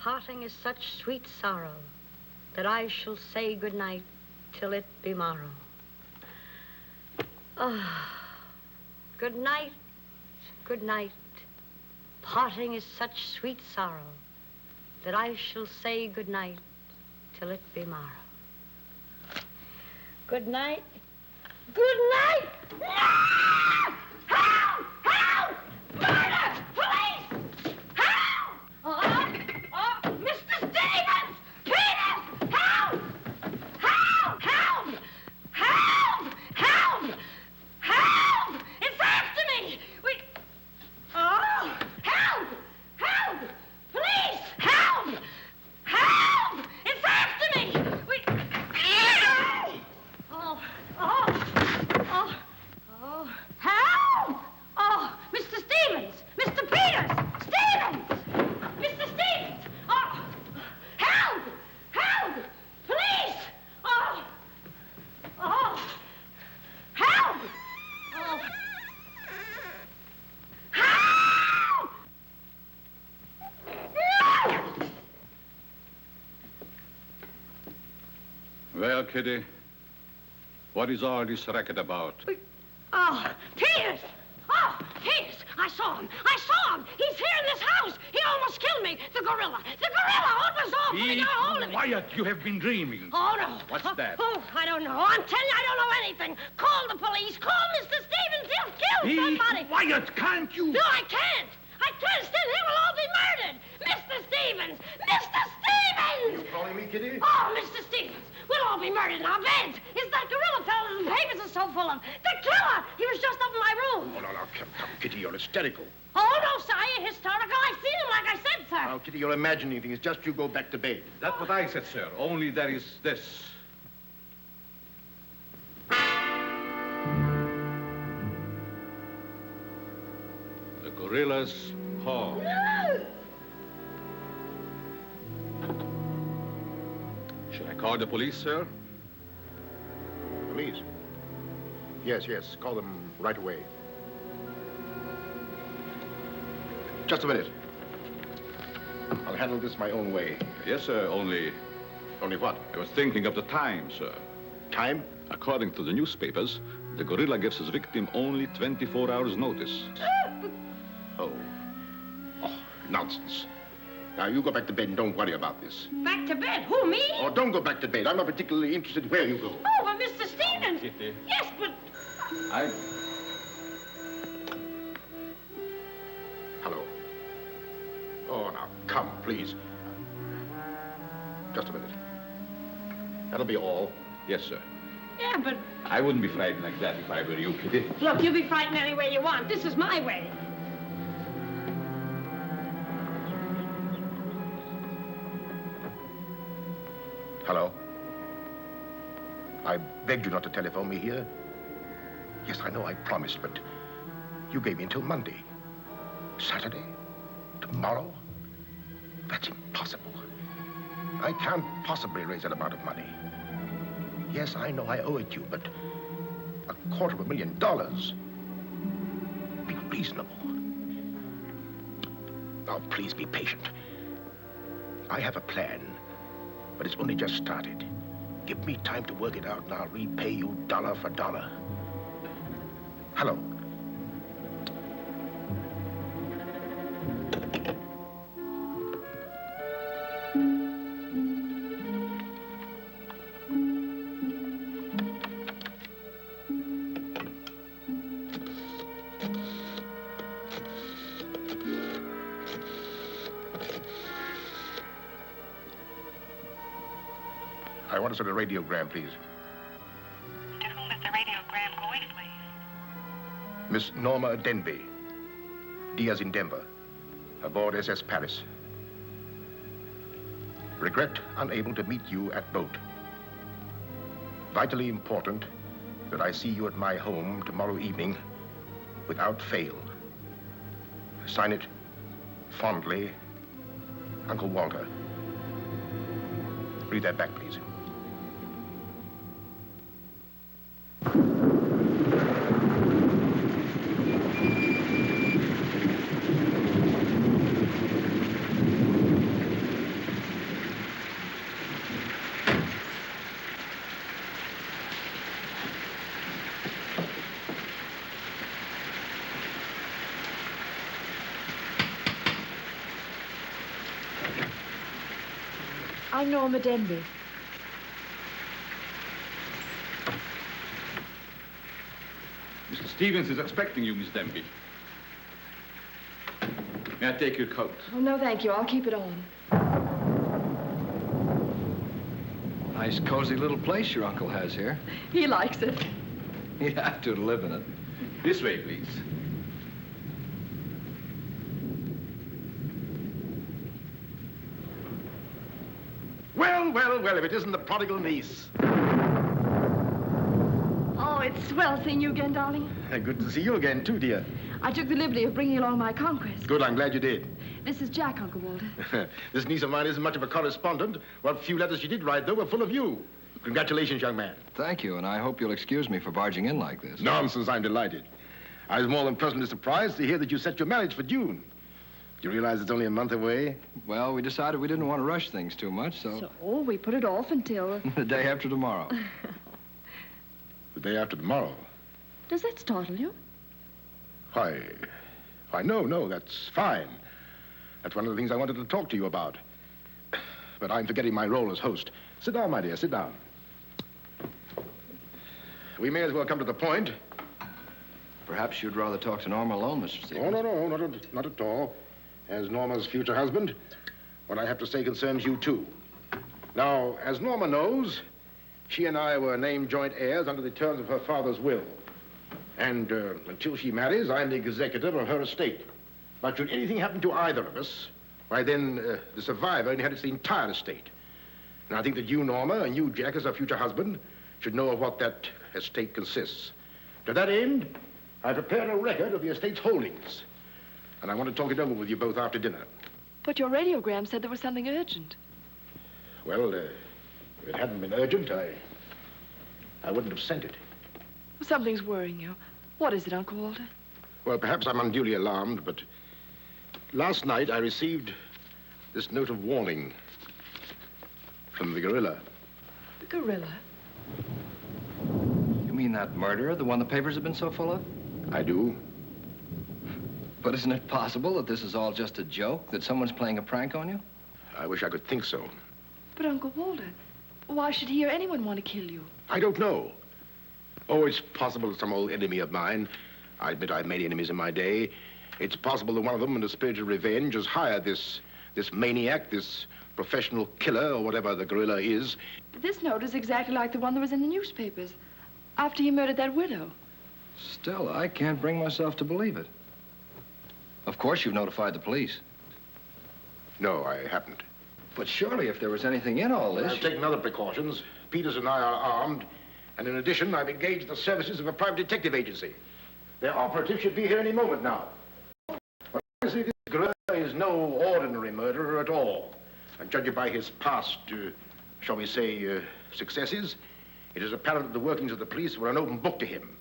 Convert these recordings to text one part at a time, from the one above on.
Parting is such sweet sorrow that I shall say good night till it be morrow. Good night, good night. Parting is such sweet sorrow that I shall say good night till it be morrow. Good night. Good night! No! Help! Help! Murder! Police! Help! Mr. Stevens! Peter! Help! Help! Help! Help! Help! Help! It's after me! Help! Help! Police! Help! Help! It's after me! Help! Oh, Mr. Stevens! Mr. Peters! Stevens! Mr. Stevens! Oh, help! Help! Police! Oh! Help! Oh! Help! No! Well, Kitty, what is all this racket about? Oh, Peters! Oh, Peters! I saw him! He's here in this house! He almost killed me! The gorilla! What was off when he got hold of me? Quiet! You have been dreaming. Oh, no. What's that? Oh, I don't know. I'm telling you, I don't know anything. Call the police. Call Mr. Stevens. He'll kill somebody. Quiet! Can't you? No, I can't. Still, he will all be murdered. Mr. Stevens! Mr. Stevens! You calling me, Kitty? Oh, Mr. Stevens! We'll all be murdered in our beds. It's that gorilla fella the papers are so full of. The killer! He was just up in my room. Oh, no, come, Kitty, you're hysterical. Oh, no, sir, you're historical. I've seen him, like I said, sir. Now, Kitty, you're imagining things. Just you go back to bed. That's what I said, sir. Only there is this. The gorilla's paw. No! Should I call the police, sir? Police? Yes, call them right away. Just a minute. I'll handle this my own way. Yes, sir, only... Only what? I was thinking of the time, sir. Time? According to the newspapers, the gorilla gives his victim only 24 hours' notice. Oh, nonsense. Now, you go back to bed and don't worry about this. Back to bed? Who, me? Oh, don't go back to bed. I'm not particularly interested where you go. Oh, but Mr. Stevens. Kitty. Yes, but... Hello. Oh, now, come, please. Just a minute. That'll be all. Yes, sir. Yeah, but... I wouldn't be frightened like that if I were you, Kitty. Look, you be frightened any way you want. This is my way. Hello? I begged you not to telephone me here. Yes, I know I promised, but you gave me until Monday. Saturday? Tomorrow? That's impossible. I can't possibly raise that amount of money. Yes, I know I owe it you, but $250,000. Be reasonable. Now, please be patient. I have a plan, but it's only just started. Give me time to work it out, and I'll repay you dollar for dollar. Hello. I want to send a radiogram, please. To whom is the radiogram going, please? Miss Norma Denby, Diaz in Denver, aboard SS Paris. Regret unable to meet you at boat. Vitally important that I see you at my home tomorrow evening without fail. Sign it, fondly, Uncle Walter. Read that back, please. I'm Norma Denby. Mr. Stevens is expecting you, Miss Denby. May I take your coat? Oh, no, thank you. I'll keep it on. Nice, cozy little place your uncle has here. He likes it. He'd have to live in it. This way, please. Well, well, well, if it isn't the prodigal niece. Oh, it's swell seeing you again, darling. Good to see you again, too, dear. I took the liberty of bringing along my conquest. Good, I'm glad you did. This is Jack, Uncle Walter. This niece of mine isn't much of a correspondent. What few letters she did write, though, were full of you. Congratulations, young man. Thank you, and I hope you'll excuse me for barging in like this. Nonsense, I'm delighted. I was more than pleasantly surprised to hear that you set your marriage for June. Do you realize it's only a month away? Well, we decided we didn't want to rush things too much, so We put it off until... the day after tomorrow. The day after tomorrow. Does that startle you? Why, no, that's fine. That's one of the things I wanted to talk to you about. But I'm forgetting my role as host. Sit down, my dear, sit down. We may as well come to the point. Perhaps you'd rather talk to Norma alone, Mr. Stevens. Oh, no, not at all. As Norma's future husband, what I have to say concerns you, too. Now, as Norma knows, she and I were named joint heirs under the terms of her father's will. And until she marries, I'm the executor of her estate. But should anything happen to either of us, why then the survivor inherits the entire estate. And I think that you, Norma, and you, Jack, as her future husband, should know of what that estate consists. To that end, I prepared a record of the estate's holdings. And I want to talk it over with you both after dinner. But your radiogram said there was something urgent. Well, if it hadn't been urgent, I wouldn't have sent it. Something's worrying you. What is it, Uncle Walter? Well, perhaps I'm unduly alarmed, but last night I received this note of warning from the gorilla. The gorilla? You mean that murderer, the one the papers have been so full of? I do. But isn't it possible that this is all just a joke, that someone's playing a prank on you? I wish I could think so. But, Uncle Walter, why should he or anyone want to kill you? I don't know. Oh, it's possible that some old enemy of mine, I admit I've made enemies in my day, it's possible that one of them, in a spirit of revenge, has hired this maniac, this professional killer, or whatever the gorilla is. This note is exactly like the one that was in the newspapers after he murdered that widow. Still, I can't bring myself to believe it. Of course, you've notified the police. No, I haven't. But surely, if there was anything in all this... I've taken other precautions. Peters and I are armed. And in addition, I've engaged the services of a private detective agency. Their operative should be here any moment now. But honestly, this gorilla is no ordinary murderer at all. And judging by his past, shall we say, successes, it is apparent that the workings of the police were an open book to him.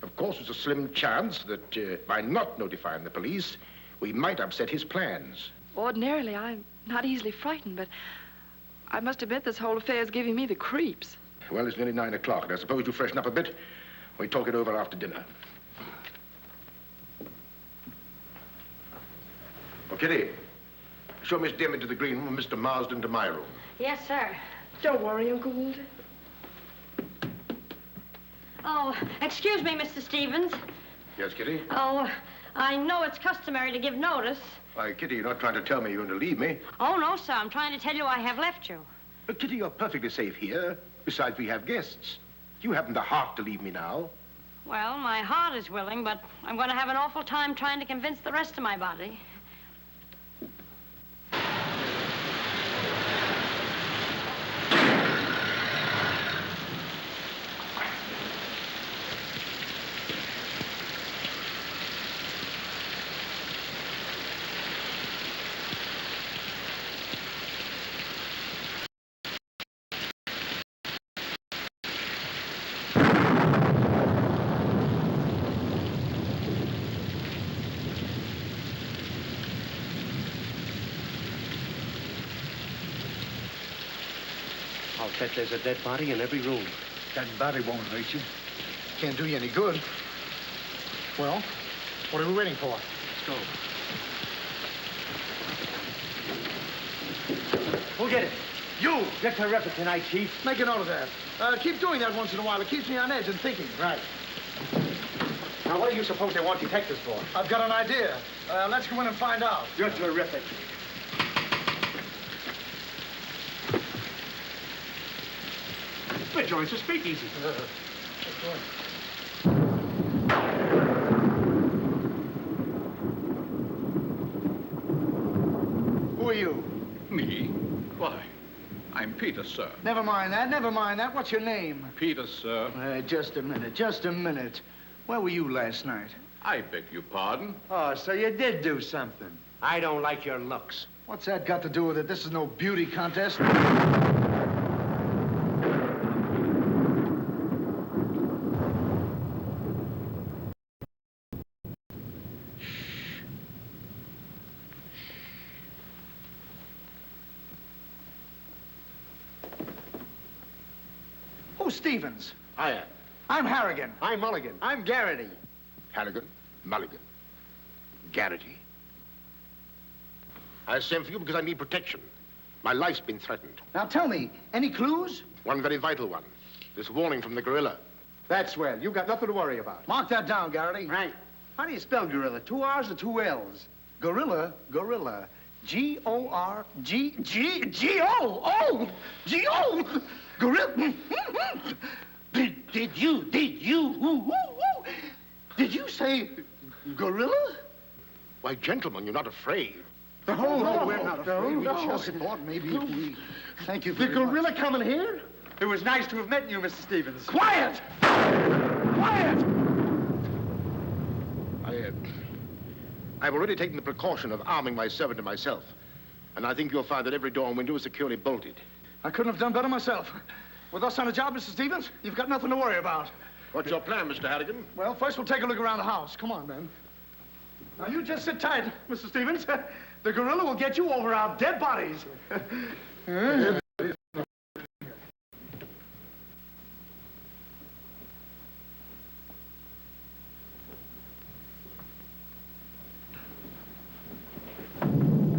Of course, there's a slim chance that by not notifying the police, we might upset his plans. Ordinarily, I'm not easily frightened, but I must admit this whole affair is giving me the creeps. Well, it's nearly 9 o'clock, and I suppose you freshen up a bit. We talk it over after dinner. Oh, Kitty, show Miss Dim into the green room and Mr. Marsden to my room. Yes, sir. Don't worry, Uncle Walter. Oh, excuse me, Mr. Stevens. Yes, Kitty? Oh, I know it's customary to give notice. Why, Kitty, you're not trying to tell me you're going to leave me. Oh, no, sir. I'm trying to tell you I have left you. But, Kitty, you're perfectly safe here. Besides, we have guests. You haven't the heart to leave me now. Well, my heart is willing, but I'm going to have an awful time trying to convince the rest of my body. I'll bet there's a dead body in every room. That body won't hurt you. Can't do you any good. Well, what are we waiting for? Let's go. Who'll get it? You! You're terrific tonight, Chief. Make a note of that. Keep doing that once in a while. It keeps me on edge and thinking. Right. Now, what do you suppose they want detectives for? I've got an idea. Let's go in and find out. You're terrific. We're joints to speakeasy. Who are you? Me? Why, I'm Peter, sir. Never mind that. Never mind that. What's your name? Peter, sir. Just a minute. Just a minute. Where were you last night? I beg your pardon. Oh, so you did do something. I don't like your looks. What's that got to do with it? This is no beauty contest. Who's Stevens? I am. I'm Harrigan. I'm Mulligan. I'm Garrity. Harrigan, Mulligan, Garrity. I sent for you because I need protection. My life's been threatened. Now tell me, any clues? One very vital one. This warning from the gorilla. That's well. You've got nothing to worry about. Mark that down, Garrity. Right. How do you spell gorilla? 2 R's or 2 L's? Gorilla. G-O-R-G-G-G-O. G-O. Gorilla. Did you say gorilla? Why, gentlemen, you're not afraid. No, we're not afraid. We just thought maybe if we... Thank you very much. The gorilla coming here? It was nice to have met you, Mr. Stevens. Quiet! Quiet! I've already taken the precaution of arming my servant and myself. And I think you'll find that every door and window is securely bolted. I couldn't have done better myself. With us on the job, Mr. Stevens, you've got nothing to worry about. What's your plan, Mr. Harrigan? Well, first we'll take a look around the house. Come on, then. Now, you just sit tight, Mr. Stevens. The gorilla will get you over our dead bodies.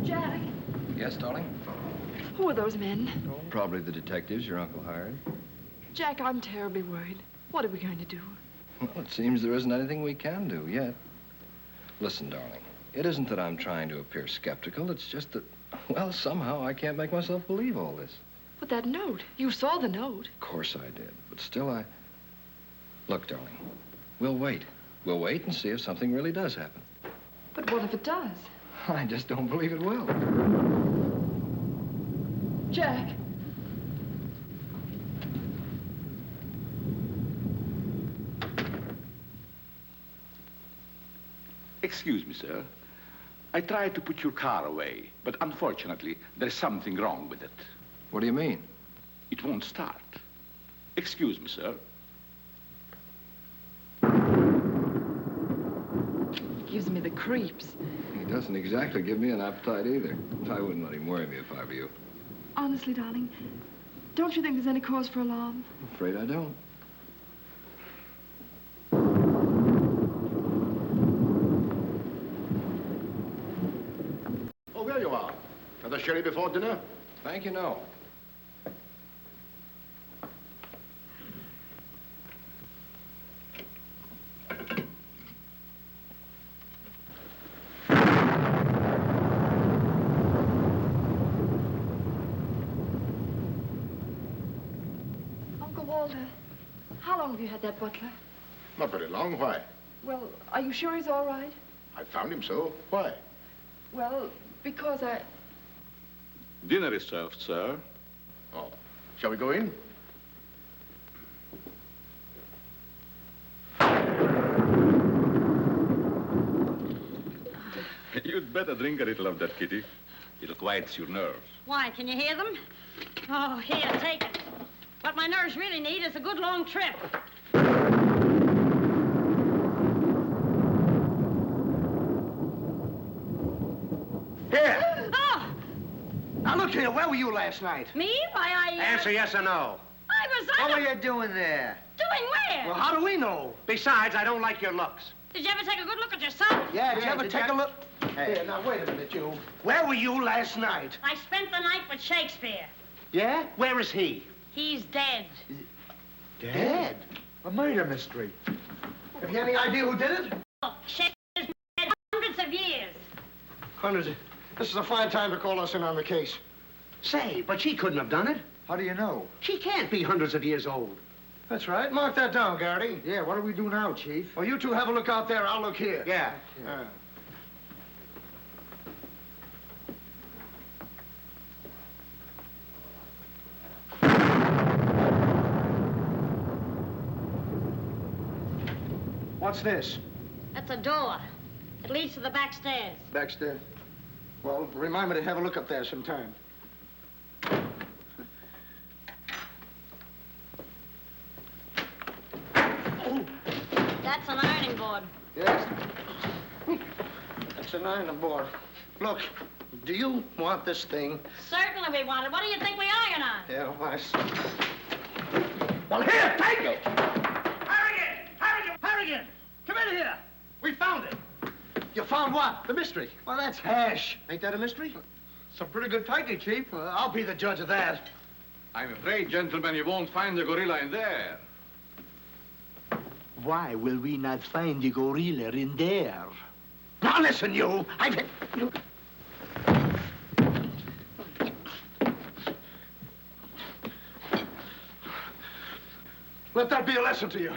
Jack, Yes, darling? who are those men? Probably the detectives your uncle hired. Jack, I'm terribly worried. What are we going to do? Well, it seems there isn't anything we can do yet. Listen, darling, it isn't that I'm trying to appear skeptical. It's just that, well, somehow I can't make myself believe all this. But that note, you saw the note. Of course I did, but still Look, darling, we'll wait. We'll wait and see if something really does happen. But what if it does? I just don't believe it will. Jack. Excuse me, sir. I tried to put your car away, but unfortunately, there's something wrong with it. What do you mean? It won't start. Excuse me, sir. Gives me the creeps. He doesn't exactly give me an appetite either. I wouldn't let him worry me if I were you. Honestly, darling, don't you think there's any cause for alarm? I'm afraid I don't. Oh, there you are. Another sherry before dinner? Thank you, no. Uncle Walter, how long have you had that butler? Not very long. Why? Well, are you sure he's all right? I found him so. Why? Well, because I... Dinner is served, sir. Oh. Shall we go in? You'd better drink a little of that, Kitty. It'll quiet your nerves. Why, can you hear them? Oh, here, take it. What my nerves really need is a good long trip. Here. Oh, Now, look here. Where were you last night? me? Why, Answer yes or no. I was What were you doing there? Doing where? Well, how do we know? Besides, I don't like your looks. Did you ever take a good look at yourself? Yeah, did you ever did take you- a look? Hey. Here, now, wait a minute, you. Where were you last night? I spent the night with Shakespeare. Yeah? Where is he? He's dead. Dead? A murder mystery. Have you any idea who did it? Look, Shakespeare's been dead hundreds of years. Hundreds. This is a fine time to call us in on the case. Say, but she couldn't have done it. How do you know? She can't be hundreds of years old. That's right. Mark that down, Garrity. Yeah, what do we do now, Chief? Well, you two have a look out there. I'll look here. Yeah. What's this? That's a door. It leads to the back stairs. Backstairs. Well, remind me to have a look up there sometime. That's an ironing board. Yes. That's an ironing board. Look, do you want this thing? Certainly we want it. What do you think we iron on? Yeah, well, I see. Well, here, take it! Harrigan! Come in here! We found it. You found what? The mystery. Well, that's hash. Ain't that a mystery? It's a pretty good pikey, Chief. Well, I'll be the judge of that. I'm afraid, gentlemen, you won't find the gorilla in there. Why will we not find the gorilla in there? Now listen, you. Let that be a lesson to you.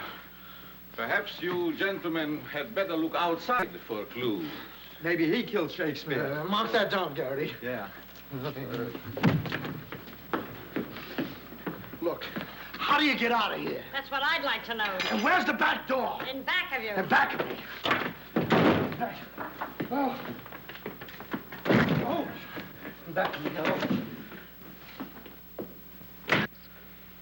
Perhaps you gentlemen had better look outside for clues. Maybe he killed Shakespeare. Mark that down, Garrity. Yeah. Look, how do you get out of here? That's what I'd like to know. And where's the back door? In back of you. In back of me. Oh. Oh. Back of me, now.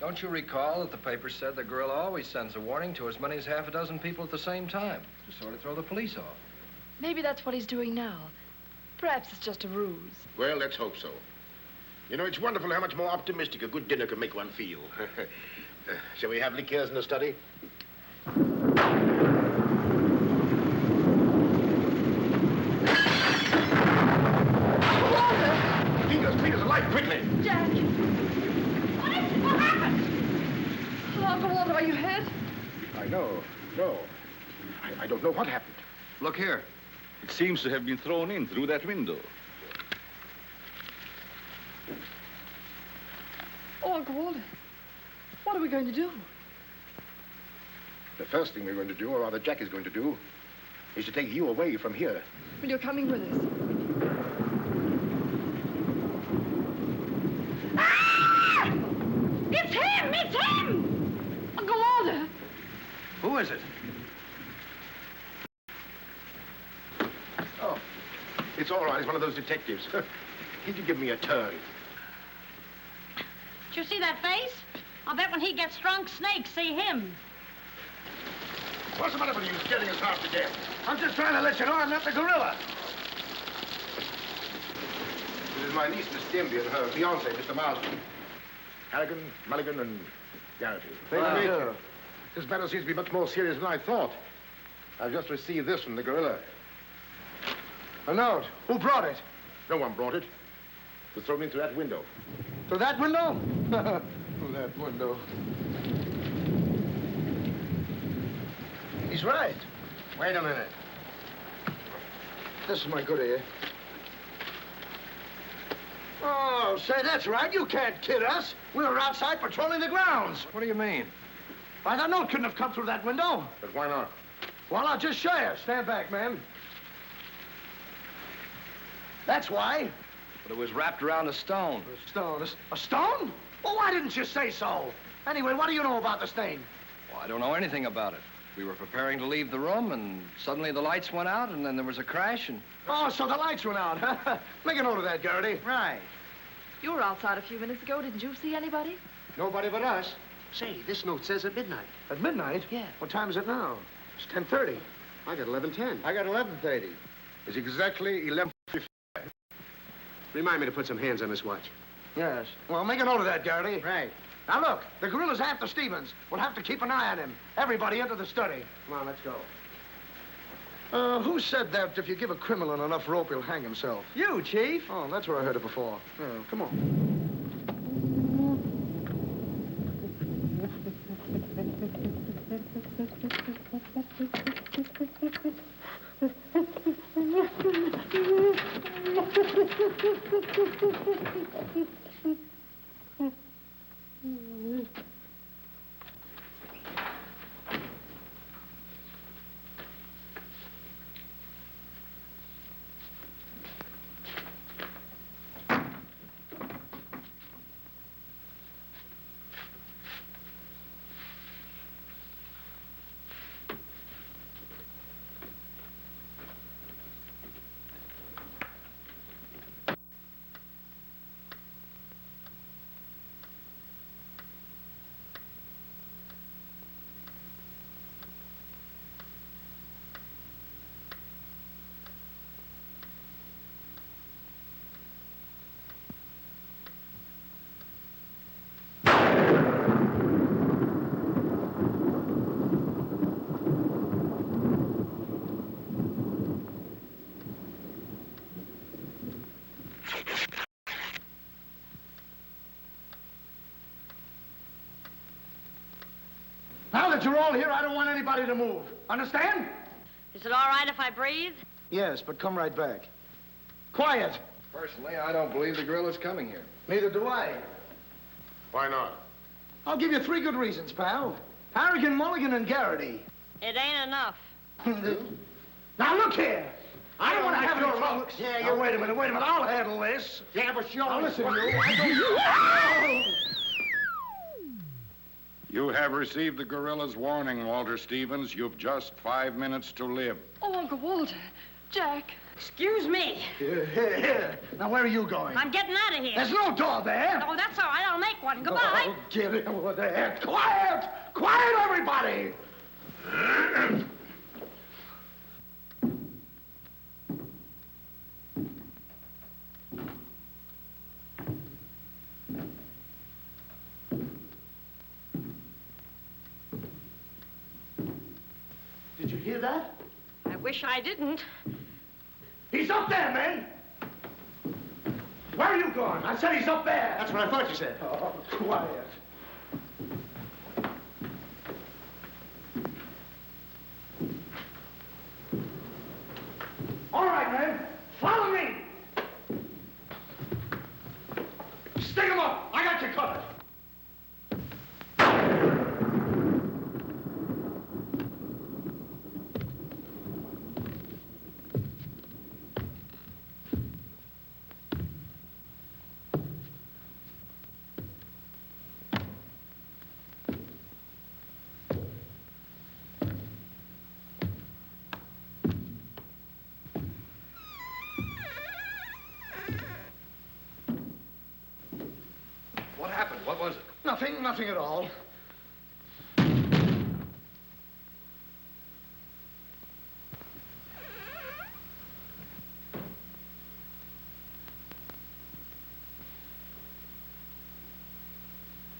Don't you recall that the paper said the gorilla always sends a warning to as many as half a dozen people at the same time to sort of throw the police off? Maybe that's what he's doing now. Perhaps it's just a ruse. Well, let's hope so. You know, it's wonderful how much more optimistic a good dinner can make one feel. Shall we have liqueurs in the study? Peter's alive, quickly! Jack! What is it? What happened? Oh, Uncle Walter, are you hurt? I know. No. I don't know what happened. Look here. It seems to have been thrown in through that window. Oh, Uncle Walter, what are we going to do? The first thing we're going to do, or rather Jack is going to do, is to take you away from here. Well, you're coming with us. Ah! It's him! It's him! Uncle Walter! Who is it? Oh, it's all right. It's one of those detectives. He could give me a turn. Did you see that face? I'll bet when he gets drunk, snakes see him. What's the matter with you scaring us half to death? I'm just trying to let you know I'm not the gorilla. This is my niece, Miss Denby, and her fiancé, Mr. Marsden. Harrigan, Mulligan, and Garrity. Thank you. This matter seems to be much more serious than I thought. I've just received this from the gorilla. A note. Who brought it? No one brought it. It was thrown in through that window. Through that window? Through that window. He's right. Wait a minute. This is my good ear. Oh, say, that's right. You can't kid us. We were outside patrolling the grounds. What do you mean? Why, that note couldn't have come through that window. But why not? Well, I'll just show you. Stand back, man. That's why. But it was wrapped around a stone. A stone. A stone? Well, why didn't you say so? Anyway, what do you know about this thing? Well, I don't know anything about it. We were preparing to leave the room, and suddenly the lights went out, and then there was a crash, and... Oh, so the lights went out, huh? Make a note of that, Garrity. Right. You were outside a few minutes ago. Didn't you see anybody? Nobody but us. Say, this note says at midnight. At midnight? Yeah. What time is it now? It's 10:30. I got 11:10. I got 11:30. It's exactly 11. Remind me to put some hands on this watch. Yes. Well, make a note of that, Garrity. Right. Now, look, the gorilla's after Stevens. We'll have to keep an eye on him. Everybody into the study. Come on, let's go. Who said that if you give a criminal enough rope, he'll hang himself? You, Chief. Oh, that's where I heard it before. Oh, come on. Now that you're all here, I don't want anybody to move. Understand? Is it all right if I breathe? Yes, but come right back. Quiet. Personally, I don't believe the gorilla's coming here. Neither do I. Why not? I'll give you 3 good reasons, pal. Harrigan, Mulligan, and Garrity. It ain't enough. Now, look here. I don't want to have your looks. Yeah, now, wait a minute. I'll handle this. Yeah, but show Now, us. listen, you. You have received the gorilla's warning, Walter Stevens. You've just 5 minutes to live. Oh, Uncle Walter. Jack. Excuse me. Here. Now, where are you going? I'm getting out of here. There's no door there. Oh, that's all right. I'll make one. Goodbye. Oh, get it over there. Quiet! Quiet, everybody! Did you hear that? I wish I didn't. He's up there, man! Where are you going? I said he's up there. That's what I thought you said. Oh, quiet. All right, man. Follow me. Stick him up. I got you covered. What happened? What was it? Nothing at all.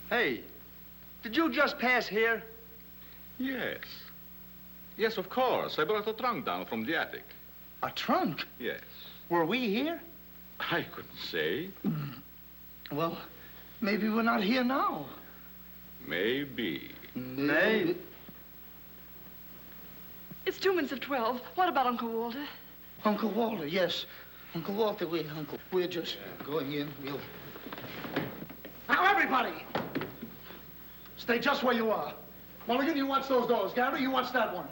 Hey, did you just pass here? Yes. Yes, of course. I brought a trunk down from the attic. A trunk? Yes. Were we here? I couldn't say. Well, maybe we're not here now. Maybe. Maybe. It's 2 minutes of 12. What about Uncle Walter? Uncle Walter, yes. Uncle Walter, we're just going in. We'll... Now, everybody! Stay just where you are. Mulligan, you watch those doors. Gary, you watch that one.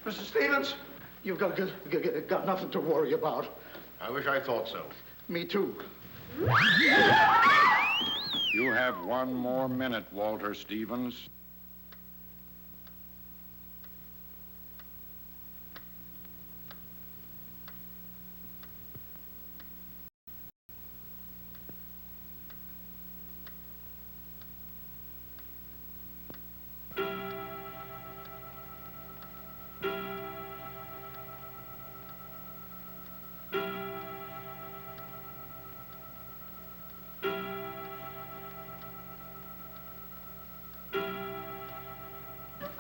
Mr. Stevens, you've got nothing to worry about. I wish I thought so. Me too. You have 1 more minute, Walter Stevens.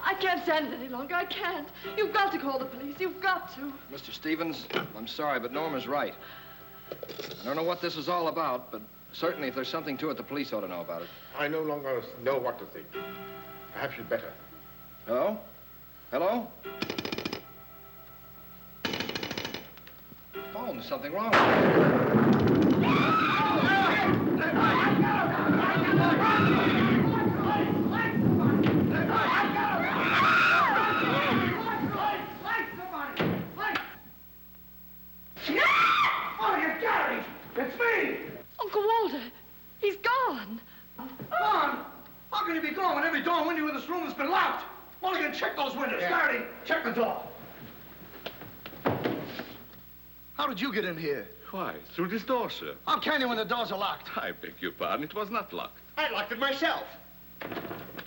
I can't stand it any longer. I can't. You've got to call the police. You've got to. Mr. Stevens, I'm sorry, but Norma's right. I don't know what this is all about, but certainly if there's something to it, the police ought to know about it. I no longer know what to think. Perhaps you'd better. Hello? Hello? Phone, there's something wrong with It's me! Uncle Walter, he's gone. Gone? How can he be gone when every door and window in this room has been locked? Mulligan, check those windows. Garrity, check the door. How did you get in here? Why, through this door, sir. How can you when the doors are locked? I beg your pardon, it was not locked. I locked it myself.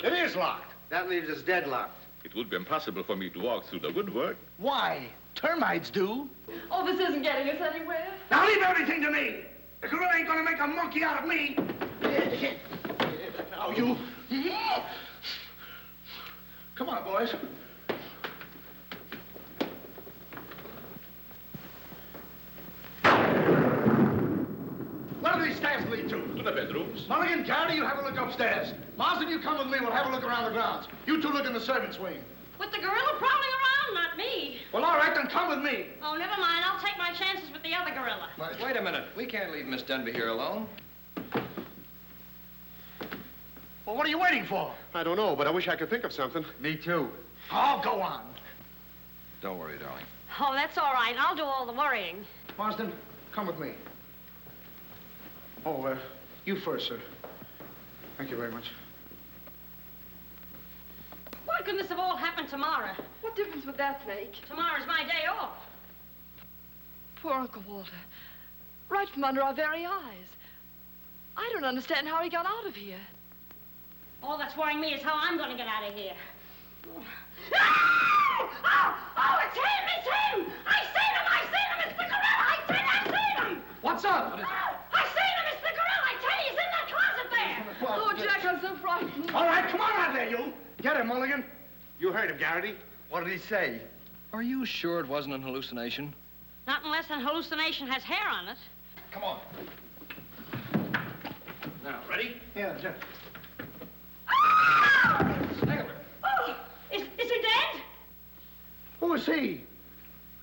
It is locked. That leaves us deadlocked. It would be impossible for me to walk through the woodwork. Why? Termites do. Oh, this isn't getting us anywhere. Now leave everything to me. The gorilla ain't gonna make a monkey out of me. Now you. Come on, boys. Where do these stairs lead to? To the bedrooms. Mulligan, Garrity, you have a look upstairs. Marsden, you come with me. We'll have a look around the grounds. You two look in the servants' wing. With the gorilla prowling around, not me. Well, all right, then come with me. Oh, never mind. I'll take my chances with the other gorilla. Wait a minute. We can't leave Miss Denby here alone. Well, what are you waiting for? I don't know, but I wish I could think of something. Me too. Oh, go on. Don't worry, darling. Oh, that's all right. I'll do all the worrying. Marsden, come with me. Oh, you first, sir. Thank you very much. Why couldn't this have all happened tomorrow? What difference would that make? Tomorrow's my day off. Poor Uncle Walter. Right from under our very eyes. I don't understand how he got out of here. All that's worrying me is how I'm going to get out of here. Oh, it's him! It's him! I seen him! I seen him! It's the gorilla! I seen him! What's up? I seen him! It's the gorilla! I tell you, he's in that closet there! Oh, Jack, I'm so frightened. All right, come on out there, you. Get him, Mulligan. You heard him, Garrity. What did he say? Are you sure it wasn't an hallucination? Not unless an hallucination has hair on it. Come on. Now, ready? Yeah, Jeff. Oh, is he dead? Who is he?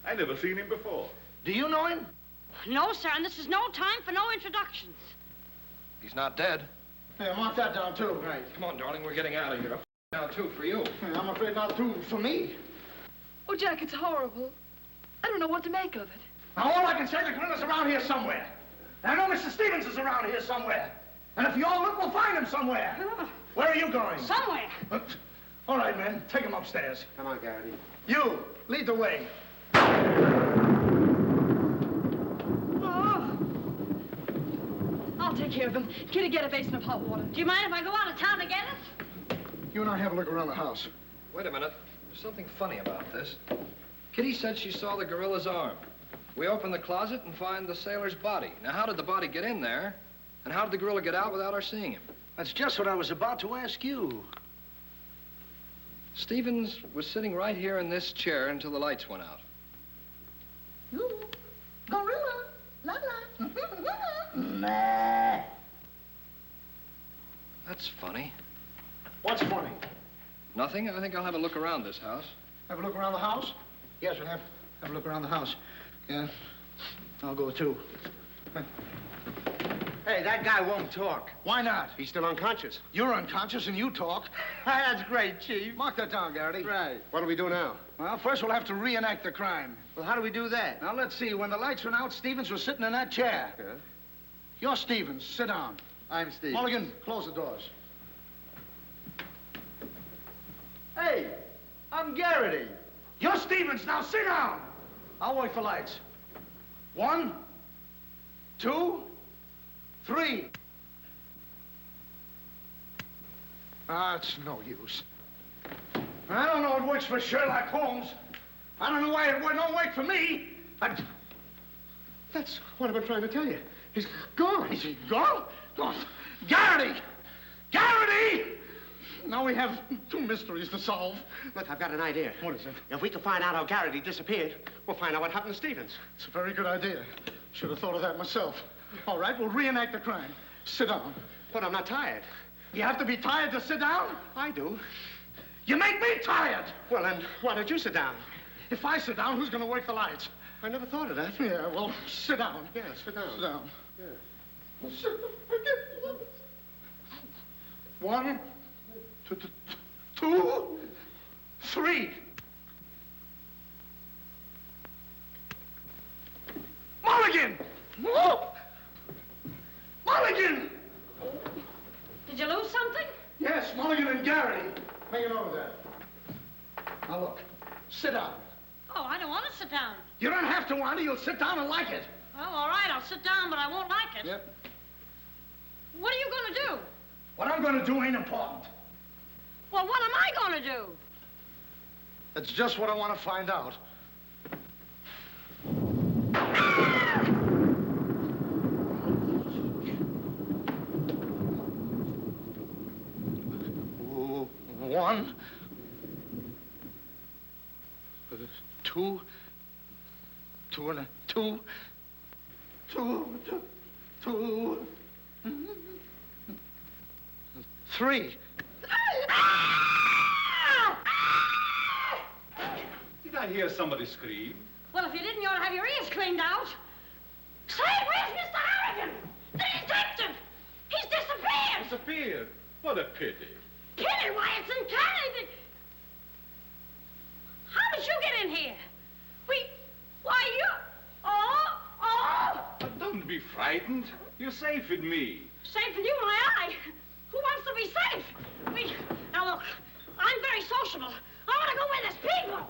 I never seen him before. Do you know him? No, sir, and this is no time for no introductions. He's not dead. Yeah, mark that down, too. Right. Come on, darling, we're getting out of here. Down, too, for you. Yeah, I'm afraid not too for me. Oh, Jack, it's horrible. I don't know what to make of it. Now, all I can say, the gorilla's around here somewhere. And I know Mr. Stevens is around here somewhere. And if you all look, we'll find him somewhere. Where are you going? Somewhere. All right, men, take him upstairs. Come on, Garrity. You, lead the way. Oh. I'll take care of him. Kitty, get a basin of hot water. Do you mind if I go out of town to get it? You and I have a look around the house. Wait a minute. There's something funny about this. Kitty said she saw the gorilla's arm. We open the closet and find the sailor's body. Now, how did the body get in there? And how did the gorilla get out without our seeing him? That's just what I was about to ask you. Stevens was sitting right here in this chair until the lights went out. Ooh, gorilla, la la. Nah. That's funny. What's funny? Nothing. I think I'll have a look around this house. Have a look around the house? Yes, we'll have a look around the house. Yeah, I'll go too. Hey, that guy won't talk. Why not? He's still unconscious. You're unconscious and you talk. That's great, Chief. Mark that down, Garrity. Right. What do we do now? Well, first we'll have to reenact the crime. Well, how do we do that? Now, let's see. When the lights went out, Stevens was sitting in that chair. Yeah? You're Stevens. Sit down. I'm Steve. Mulligan, close the doors. Hey, I'm Garrity. You're Stevens. Now sit down. I'll wait for lights. 1, 2, 3. It's no use. I don't know it works for Sherlock Holmes. I don't know why it don't work for me. That's what I've been trying to tell you. He's gone. Is he gone? Gone. Garrity! Garrity! Now we have 2 mysteries to solve. Look, I've got an idea. What is it? If we can find out how Garrity disappeared, we'll find out what happened to Stevens. It's a very good idea. Should have thought of that myself. All right, we'll reenact the crime. Sit down. But I'm not tired. You have to be tired to sit down? I do. You make me tired. Well, then, why don't you sit down? If I sit down, who's going to work the lights? I never thought of that. Yeah, well, sit down. Yeah, sit down. Sit down. Yeah. Well, sit down. 1, 2, 3. Mulligan! Mulligan! Did you lose something? Yes, Mulligan and Garrity. Hang it over there. Now look, sit down. Oh, I don't want to sit down. You don't have to want to. You'll sit down and like it. Well, all right, I'll sit down, but I won't like it. Yep. What are you going to do? What I'm going to do ain't important. Well, what am I going to do? That's just what I want to find out. One, 2, 2 and 2, 3. Did I hear somebody scream? Well, if you didn't, you ought to have your ears cleaned out. Say, where's Mr. Harrigan? The detective! He's disappeared! Disappeared? What a pity. Pity? Why, it's uncanny. How did you get in here? Why, you... Oh! Don't be frightened. You're safe with me. Safe with you, my eye. Who wants to be safe? Now, look, I'm very sociable. I want to go where there's people.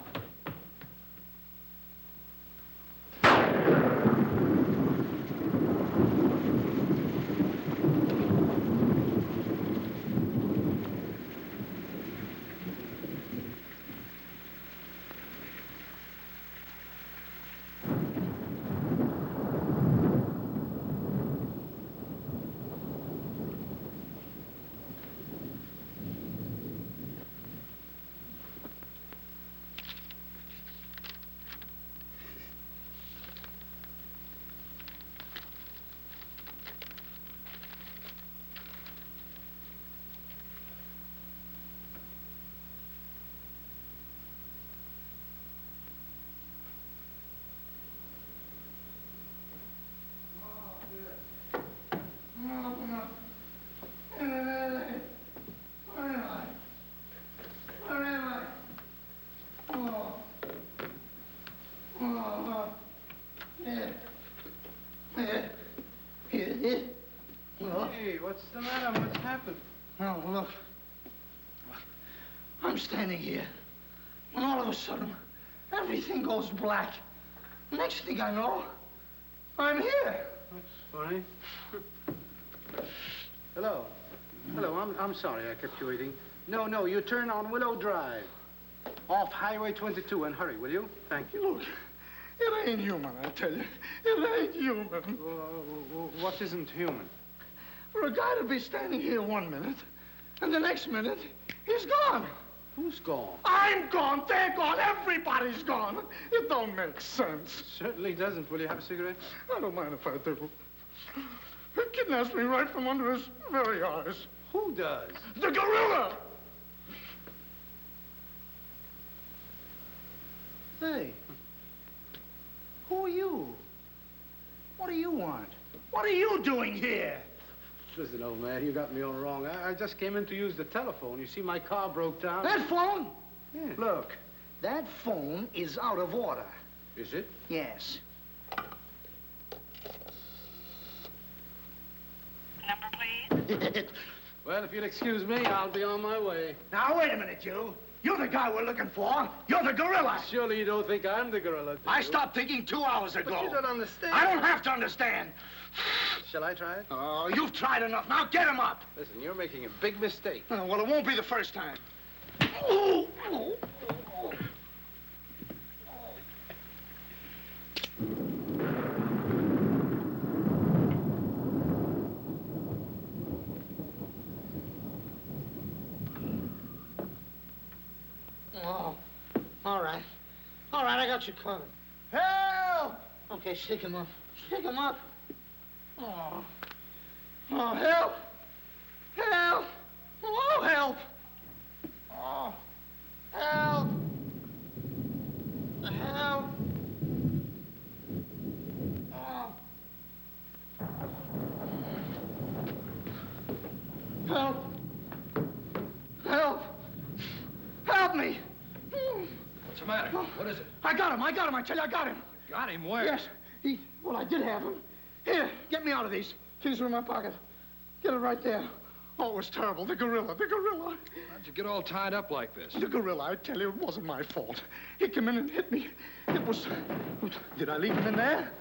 Hey, what's the matter? What's happened? Oh, look. I'm standing here, and all of a sudden, everything goes black. Next thing I know, I'm here. That's funny. Hello. Hello, I'm sorry I kept you waiting. No, you turn on Willow Drive. Off Highway 22, and hurry, will you? Thank you. Look, it ain't human, I tell you. It ain't human. What isn't human? For a guy to be standing here 1 minute, and the next minute, he's gone. Who's gone? I'm gone, they're gone, everybody's gone. It don't make sense. Certainly doesn't. Will you have a cigarette? I don't mind if I do. He kidnaps me right from under his very eyes. Who does? The gorilla! Hey, who are you? What do you want? What are you doing here? Listen, old man, you got me all wrong. I just came in to use the telephone. You see, my car broke down. That phone? Yeah. Look, that phone is out of order. Is it? Yes. Number, please. Well, if you'll excuse me, I'll be on my way. Now, wait a minute, you. You're the guy we're looking for. You're the gorilla. Surely you don't think I'm the gorilla, do I you? stopped thinking 2 hours ago. But you don't understand. I don't have to understand. Shall I try it? Oh, you've tried enough. Now get him up. Listen, you're making a big mistake. Well, it won't be the first time. Oh, all right. All right, I got you covered. Help! Okay, shake him up. Shake him up. Oh. Oh, help! Help! Oh, help! Oh. the matter? What is it? I got him, I tell you, I got him. Got him where? Yes, well, I did have him. Here, get me out of these. Keys are in my pocket. Get it right there. Oh, it was terrible. The gorilla. How'd you get all tied up like this? The gorilla, I tell you, it wasn't my fault. He came in and hit me. It was... Did I leave him in there?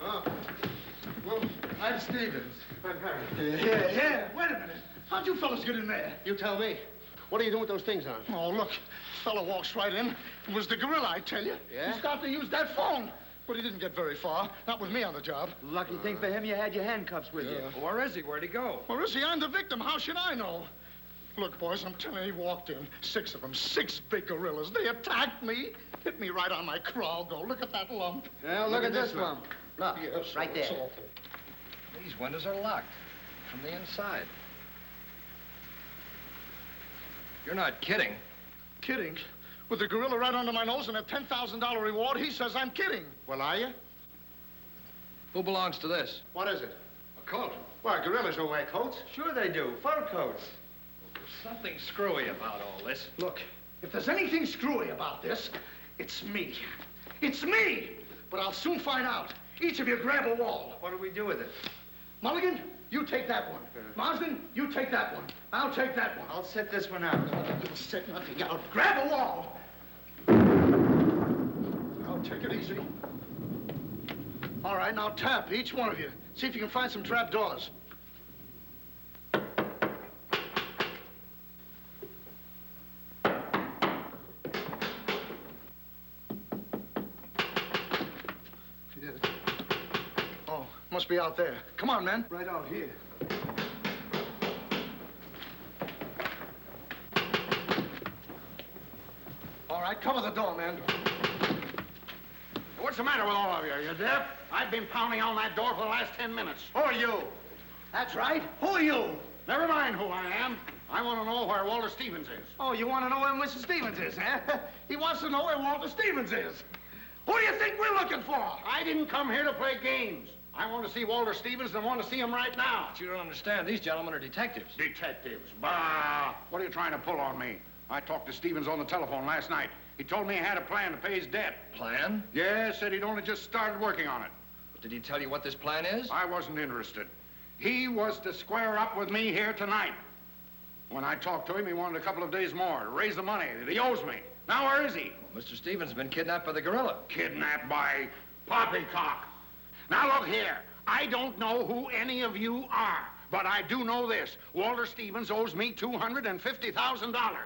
Oh. Well, I'm Stevens. I'm Harry. Yeah. Wait a minute. How'd you fellas get in there? You tell me. What are you doing with those things on? Oh, look. Fella walks right in. It was the gorilla, I tell you. Yeah? He started to use that phone. But he didn't get very far. Not with me on the job. Lucky thing for him, you had your handcuffs with you. Well, where is he? Where'd he go? Where is he? I'm the victim. How should I know? Look, boys, I'm telling you, he walked in. 6 of them. 6 big gorillas. They attacked me. Hit me right on my crown. Go, look at that lump. Well, look at this lump. Look, yes, right there. These windows are locked from the inside. You're not kidding. Kidding? With the gorilla right under my nose and a $10,000 reward, he says I'm kidding. Well, are you? Who belongs to this? What is it? A coat. Why, gorillas don't wear coats. Sure they do. Fur coats. There's something screwy about all this. Look, if there's anything screwy about this, it's me. It's me! But I'll soon find out. Each of you grab a wall. What do we do with it? Mulligan, you take that one. Marsden, you take that one. I'll take that one. I'll set this one out. You'll set nothing out. Grab a wall. I'll take it easy. All right, now tap, each one of you. See if you can find some trap doors. Oh, must be out there. Come on, man. Right out here. All right, cover the door, man. What's the matter with all of you? You deaf? I've been pounding on that door for the last 10 minutes. Who are you? That's right. Who are you? Never mind who I am. I want to know where Walter Stevens is. Oh, you want to know where Mr. Stevens is, huh? He wants to know where Walter Stevens is. Who do you think we're looking for? I didn't come here to play games. I want to see Walter Stevens and want to see him right now. But you don't understand. These gentlemen are detectives. Detectives? Bah! What are you trying to pull on me? I talked to Stevens on the telephone last night. He told me he had a plan to pay his debt. Plan? Yes, said he'd only just started working on it. But did he tell you what this plan is? I wasn't interested. He was to square up with me here tonight. When I talked to him, he wanted a couple of days more to raise the money that he owes me. Now, where is he? Well, Mr. Stevens has been kidnapped by the gorilla. Kidnapped by poppycock. Now, look here. I don't know who any of you are, but I do know this. Walter Stevens owes me $250,000.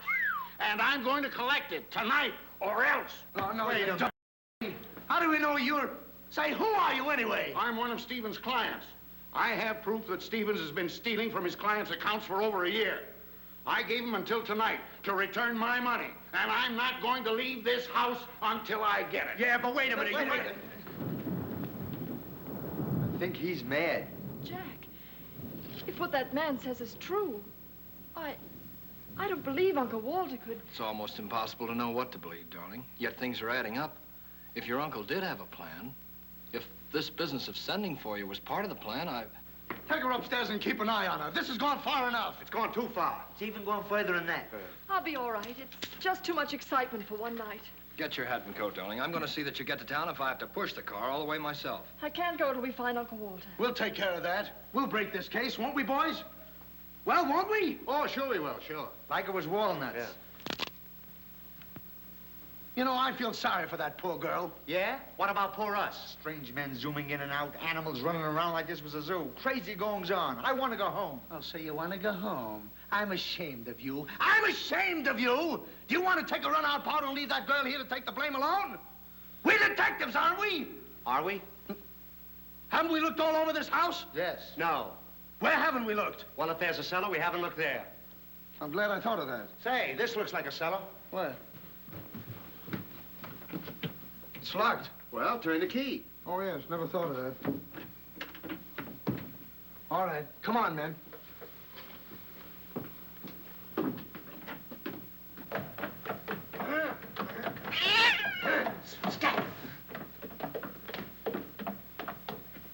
And I'm going to collect it tonight, or else. Oh, no, wait a minute. How do we know you're... Say, who are you anyway? I'm one of Stevens' clients. I have proof that Stevens has been stealing from his clients' accounts for over a year. I gave him until tonight to return my money, and I'm not going to leave this house until I get it. Yeah, but wait a minute. I think he's mad. Jack, if what that man says is true, I don't believe Uncle Walter could... It's almost impossible to know what to believe, darling. Yet things are adding up. If your uncle did have a plan, if this business of sending for you was part of the plan, Take her upstairs and keep an eye on her. This has gone far enough. It's gone too far. It's even going further than that. I'll be all right. It's just too much excitement for one night. Get your hat and coat, darling. I'm going to see that you get to town if I have to push the car all the way myself. I can't go till we find Uncle Walter. We'll take care of that. We'll break this case, won't we, boys? Well, won't we? Oh, sure we will, sure. Like it was walnuts. Yeah. You know, I feel sorry for that poor girl. Yeah? What about poor us? Strange men zooming in and out, animals running around like this was a zoo. Crazy goings on. I want to go home. Oh, so you want to go home? I'm ashamed of you. I'm ashamed of you! Do you want to take a run-out powder and leave that girl here to take the blame alone? We're detectives, aren't we? Are we? Haven't we looked all over this house? Yes. No. Where haven't we looked? Well, if there's a cellar, we haven't looked there. I'm glad I thought of that. Say, this looks like a cellar. Where? It's locked. Well, turn the key. Oh, yes. Never thought of that. All right. Come on, men.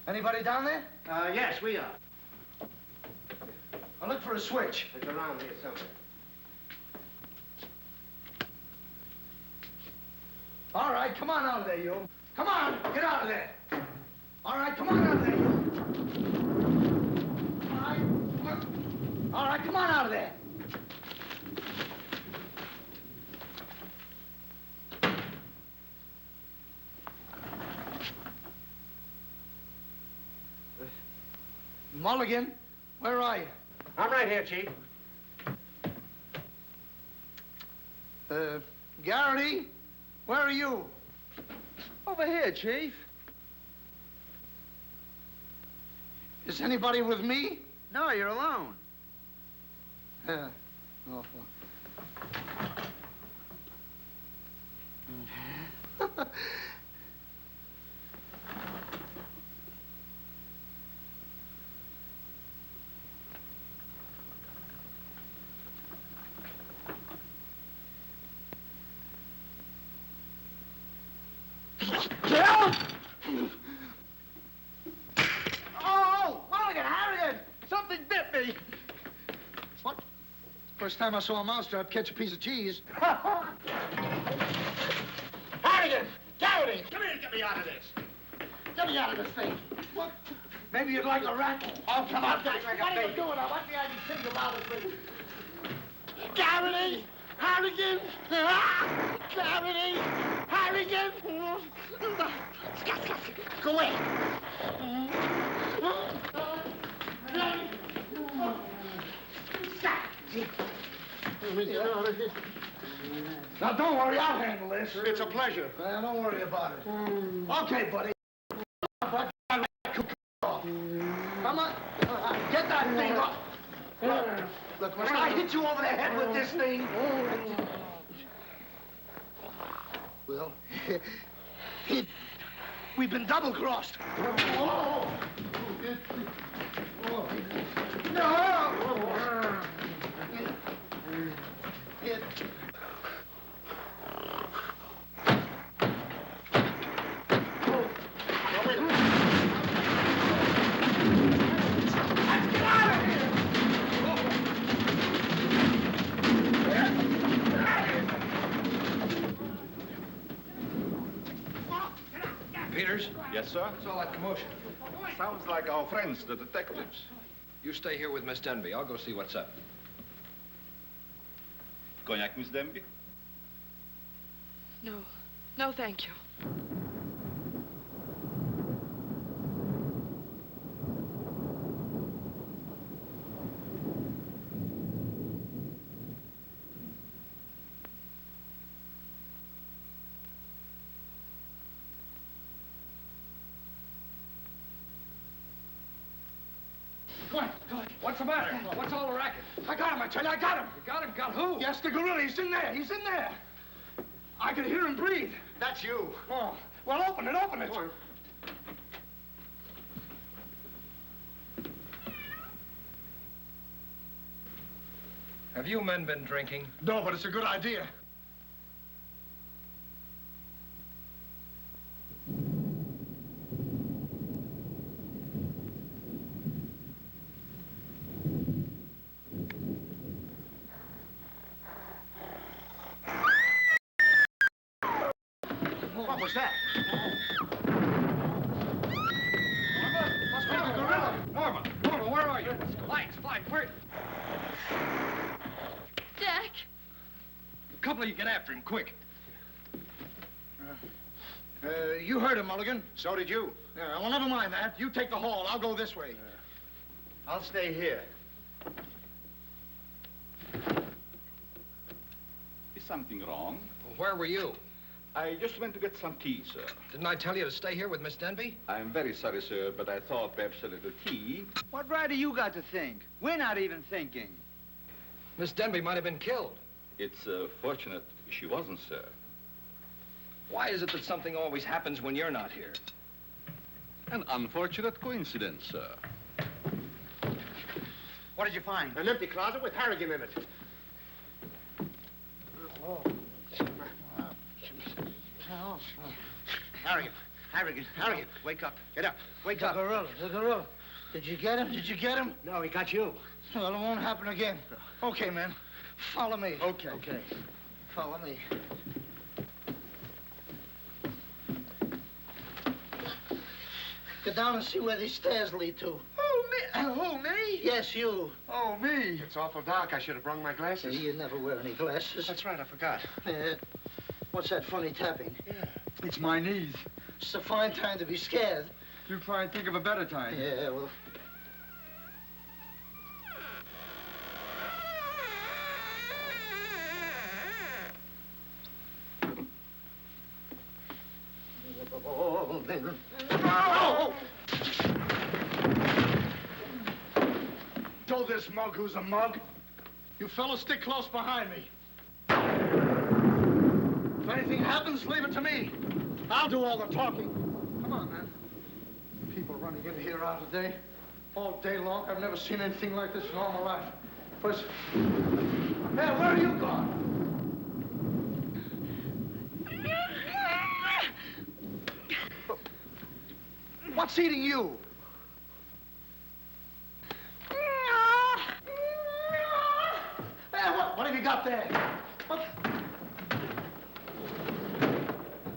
Anybody down there? Yes, we are. Now look for a switch. It's around here somewhere. All right, come on out of there, you. Come on, get out of there. All right, come on out of there, you. All right, come on out of there. Mulligan, where are you? I'm right here, Chief. Garrity, where are you? Over here, Chief. Is anybody with me? No, you're alone. Oh, well. Oh, Mulligan, Harrigan! Something bit me. What? First time I saw a mousetrap catch a piece of cheese. Harrigan! Garrity! Come here and get me out of this. Get me out of this thing. What? Maybe you'd like a rat. Oh, come on, What are you doing? I want the idea to think about it. Garrity! Harrigan! Garrity! Harrigan! Go away! Now, don't worry, I'll handle this. It's a pleasure. Well, don't worry about it. Okay, buddy. Come on. Get that thing off. Look, when I hit you over the head with this thing... Well, we've been double-crossed. No! Peters? Yes, sir? What's all that commotion? Sounds like our friends, the detectives. You stay here with Miss Denby. I'll go see what's up. Cognac, Miss Denby? No. No, thank you. What's the matter? What's all the racket? I got him, I tell you, I got him. You got him? Got who? Yes, the gorilla. He's in there. He's in there. I can hear him breathe. That's you. Oh, well, open it, open it. Have you men been drinking? No, but it's a good idea. What was that? Must be the gorilla. Norma, where are you? Lights, where? Jack! A couple of you get after him, quick. You heard him, Mulligan. So did you. Yeah, well, never mind that. You take the hall. I'll go this way. I'll stay here. Is something wrong? Well, where were you? I just went to get some tea, sir. Didn't I tell you to stay here with Miss Denby? I'm very sorry, sir, but I thought perhaps a little tea. What right do you got to think? We're not even thinking. Miss Denby might have been killed. It's fortunate she wasn't, sir. Why is it that something always happens when you're not here? An unfortunate coincidence, sir. What did you find? An empty closet with Harrigan in it. Harrigan, wake up. Get up. Wake up. The gorilla. Did you get him? Did you get him? No, he got you. Well, it won't happen again. Okay, man. Follow me. Okay. Okay. Follow me. Get down and see where these stairs lead to. Who, me? Yes, you. Oh, me. It's awful dark. I should have brought my glasses. You never wear any glasses. That's right, I forgot. What's that funny tapping? Yeah. It's my knees. It's a fine time to be scared. You try and think of a better time. Yeah, well... Oh! Told this mug who's a mug. You fellas stick close behind me. If anything happens, leave it to me. I'll do all the talking. Come on, man. People running in here out of day, all day long. I've never seen anything like this in all my life. First, hey, where are you going? What's eating you? Hey, what have you got there? What?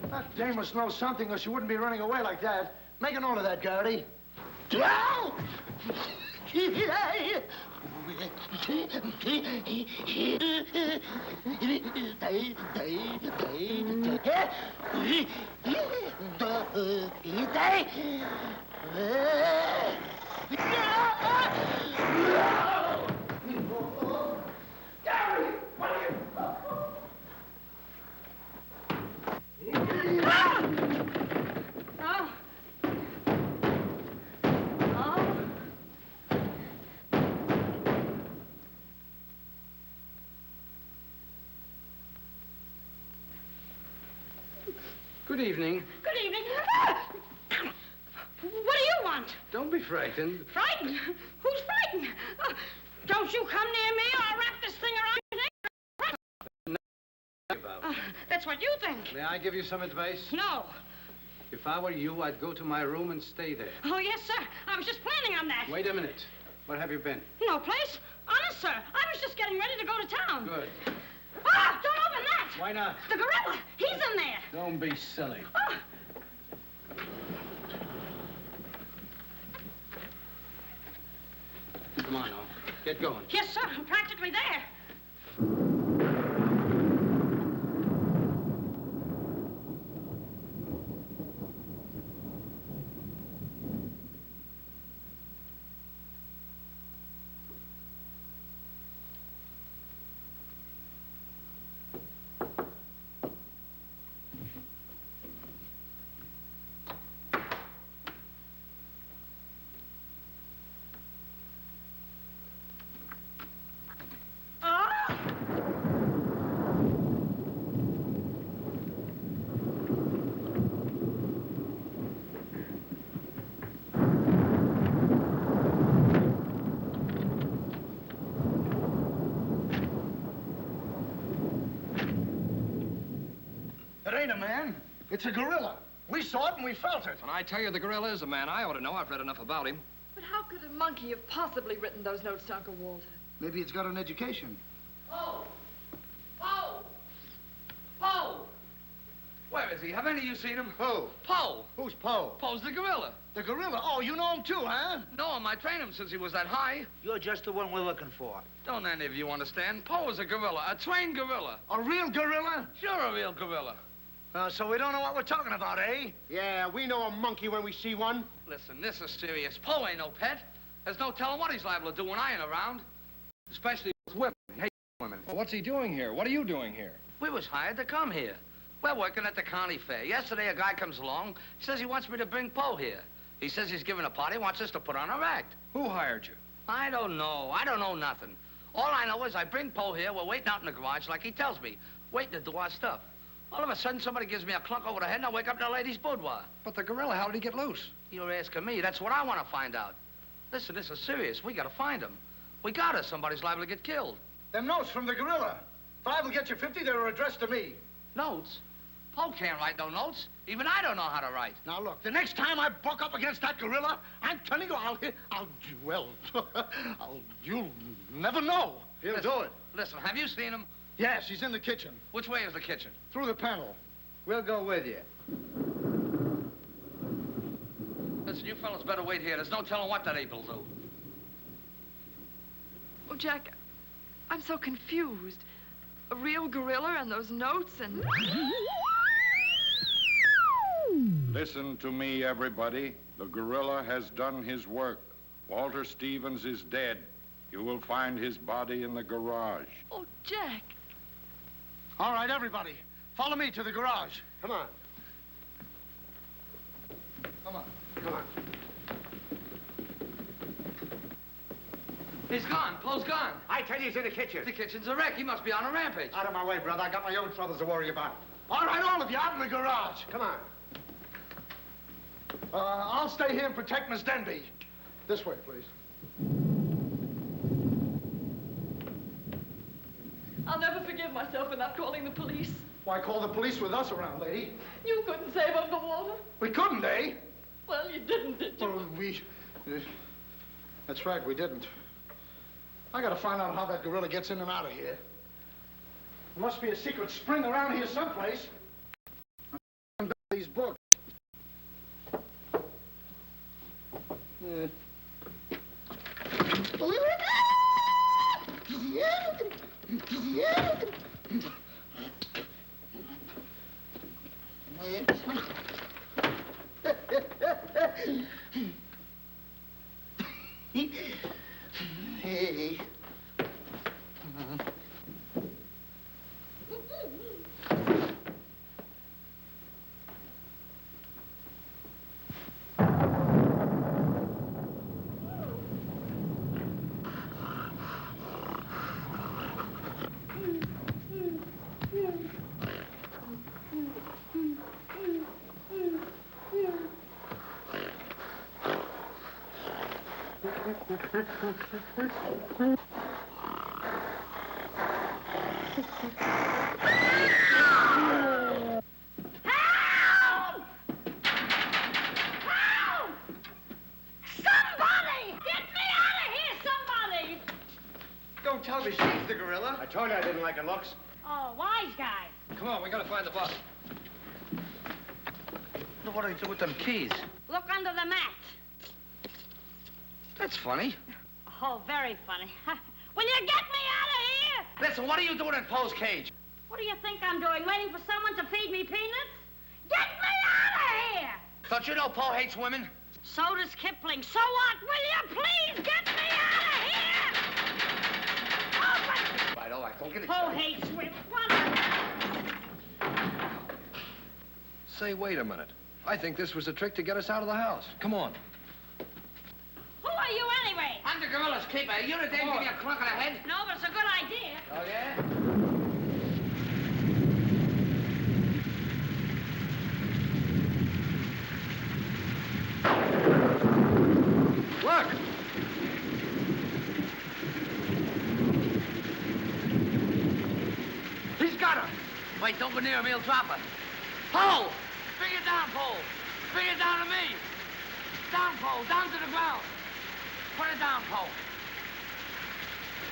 That dame must know something or she wouldn't be running away like that. Make a note of that, Garrity. Good evening. Good evening. What do you want? Don't be frightened. Frightened? Who's frightened? Don't you come near me or I'll wrap this thing around your neck. That's what you think. May I give you some advice? No. If I were you, I'd go to my room and stay there. Oh, yes, sir. I was just planning on that. Wait a minute. Where have you been? No place. Honest, sir. I was just getting ready to go to town. Good. Ah, don't open that. Why not? The gorilla. He's in there. Don't be silly. Oh. Come on, now. Get going. Yes, sir. I'm practically there. It ain't a man. It's a gorilla. We saw it and we felt it. When I tell you the gorilla is a man, I ought to know. I've read enough about him. But how could a monkey have possibly written those notes to Uncle Walter? Maybe it's got an education. Poe! Poe! Poe! Where is he? Have any of you seen him? Who? Poe. Who's Poe? Poe's the gorilla. The gorilla? Oh, you know him too, huh? Know him. I trained him since he was that high. You're just the one we're looking for. Don't any of you understand? Poe is a gorilla, a trained gorilla. A real gorilla? Sure, a real gorilla. So we don't know what we're talking about, eh? Yeah, we know a monkey when we see one. Listen, this is serious. Poe ain't no pet. There's no telling what he's liable to do when I ain't around. Especially with women. He hates women. Well, what's he doing here? What are you doing here? We was hired to come here. We're working at the county fair. Yesterday, a guy comes along, says he wants me to bring Poe here. He says he's giving a party, wants us to put on our act. Who hired you? I don't know. I don't know nothing. All I know is I bring Poe here, we're waiting out in the garage like he tells me, waiting to do our stuff. All of a sudden, somebody gives me a clunk over the head, and I wake up in a lady's boudoir. But the gorilla, how did he get loose? You're asking me. That's what I want to find out. Listen, this is serious. We got to find him. We got us. Somebody's liable to get killed. Them notes from the gorilla. If I will get you 50, they were addressed to me. Notes? Poe can't write no notes. Even I don't know how to write. Now, look, the next time I buck up against that gorilla, I'm telling you, you'll never know. He'll do it. Listen, have you seen him? Yes, he's in the kitchen. Which way is the kitchen? Through the panel. We'll go with you. Listen, you fellas better wait here. There's no telling what that ape will do. Oh, Jack, I'm so confused. A real gorilla and those notes and... Listen to me, everybody. The gorilla has done his work. Walter Stevens is dead. You will find his body in the garage. Oh, Jack. All right, everybody. Follow me to the garage. Come on. Come on. Come on. He's gone. Poe's gone. I tell you, he's in the kitchen. The kitchen's a wreck. He must be on a rampage. Out of my way, brother. I got my own troubles to worry about. All right, all of you, out in the garage. Come on. I'll stay here and protect Miss Denby. This way, please. I'll never forgive myself for not calling the police. Why call the police with us around, lady? You couldn't save Uncle Walter. We couldn't, eh? Well, you didn't, did you? Well, that's right, we didn't. I gotta find out how that gorilla gets in and out of here. There must be a secret spring around here someplace. These books. Hey. Don't tell me she's the gorilla. I told you I didn't like her looks. Oh, wise guy. Come on, we gotta find the body. Look what do you do with them keys? Look under the mat. That's funny. Oh, very funny. Will you get me out of here? Listen, what are you doing in Poe's cage? What do you think I'm doing, waiting for someone to feed me peanuts? Get me out of here! Don't you know Poe hates women? So does Kipling. So what? Will you please get me out of here? Open! All right, don't get Poe hates women. What? Say, wait a minute. I think this was a trick to get us out of the house. Come on. Who are you anyway? I'm the gorilla's keeper. You the dame give me a clunk on the head? No, but it's a good idea. Oh, yeah? Look! He's got her. Wait, don't go near him. He'll drop her. Poe! Bring it down, Poe. Bring it down to me. Down, Poe. Down to the ground. Put it down, Poe.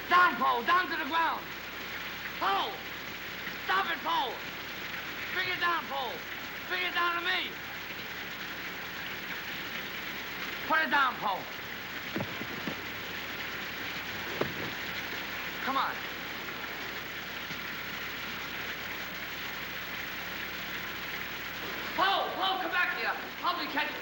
Down, Poe. Down to the ground. Poe! Stop it, Poe. Bring it down, Poe. Bring it down to me. Put it down, Poe. Come on. Poe, come back here. Help me catch it.